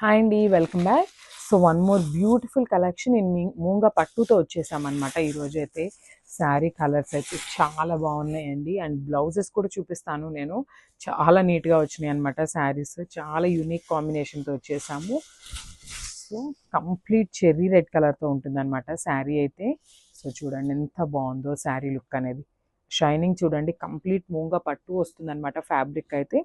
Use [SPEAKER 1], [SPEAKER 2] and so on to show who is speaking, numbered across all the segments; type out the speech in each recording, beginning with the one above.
[SPEAKER 1] Hi అండి, welcome back. So one more beautiful collection in Moonga పట్టుతో వచ్చేసామన్నమాట. ఈరోజు అయితే శారీ కలర్స్ అయితే చాలా బాగున్నాయండి. అండ్ బ్లౌజెస్ కూడా చూపిస్తాను నేను. చాలా నీట్గా వచ్చినాయి అనమాట. శారీస్ చాలా యూనిక్ కాంబినేషన్తో వచ్చేసాము. సో కంప్లీట్ చెర్రీ రెడ్ కలర్తో ఉంటుంది అనమాట శారీ అయితే. సో చూడండి ఎంత బాగుందో శారీ లుక్ అనేది. షైనింగ్ చూడండి, కంప్లీట్ మూంగా పట్టు వస్తుంది అనమాట ఫ్యాబ్రిక్ అయితే.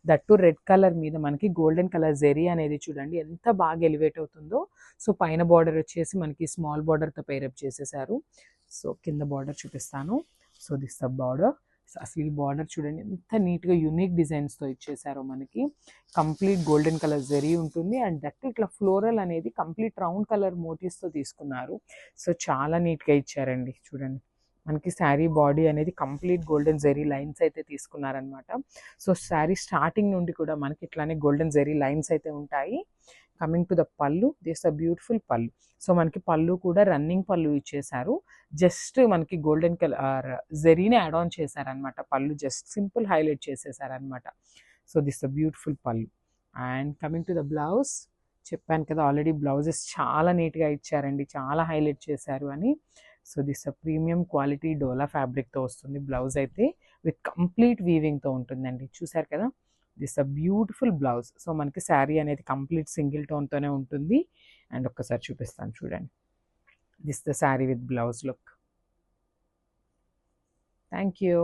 [SPEAKER 1] దట్టు రెడ్ కలర్ మీద మనకి గోల్డెన్ కలర్ జెరీ అనేది చూడండి ఎంత బాగా ఎలివేట్ అవుతుందో. సో పైన బార్డర్ వచ్చేసి మనకి స్మాల్ బార్డర్తో పేరప్ చేసేసారు. సో కింద బార్డర్ చూపిస్తాను. So this the border. అసలు ఈ బార్డర్ చూడండి ఎంత నీట్గా యూనిక్ డిజైన్స్తో ఇచ్చేసారో మనకి. కంప్లీట్ గోల్డెన్ కలర్ జెరీ ఉంటుంది. అండ్ దట్ ఇట్లా ఫ్లోరల్ అనేది కంప్లీట్ రౌండ్ కలర్ మోటివ్స్తో తీసుకున్నారు. సో చాలా నీట్గా ఇచ్చారండి. చూడండి మనకి శారీ బాడీ అనేది కంప్లీట్ గోల్డెన్ జెరీ లైన్స్ అయితే తీసుకున్నారనమాట. సో శారీ స్టార్టింగ్ నుండి కూడా మనకి ఇట్లానే గోల్డెన్ జెరీ లైన్స్ అయితే ఉంటాయి. Coming to the pallu, this the beautiful pallu. So మనకి పళ్ళు కూడా రన్నింగ్ పళ్ళు ఇచ్చేసారు. జస్ట్ మనకి గోల్డెన్ కలర్ జెరీని యాడ్ ఆన్ చేశారనమాట. పళ్ళు జస్ట్ సింపుల్ హైలైట్ చేసేసారనమాట. So this the beautiful pallu. And coming to the blouse, చెప్పాను కదా ఆల్రెడీ బ్లౌజెస్ చాలా నీట్గా ఇచ్చారండి, చాలా హైలైట్ చేశారు అని. సో దిస్ ప్రీమియం క్వాలిటీ డోలా ఫ్యాబ్రిక్తో వస్తుంది బ్లౌజ్ అయితే. విత్ కంప్లీట్ వీవింగ్తో ఉంటుందండి. చూసారు కదా, దిస్ బ్యూటిఫుల్ బ్లౌజ్. సో మనకి శారీ అనేది కంప్లీట్ సింగిల్ టోన్తోనే ఉంటుంది. అండ్ ఒక్కసారి చూపిస్తాను చూడండి. This the sari with blouse look. Thank you.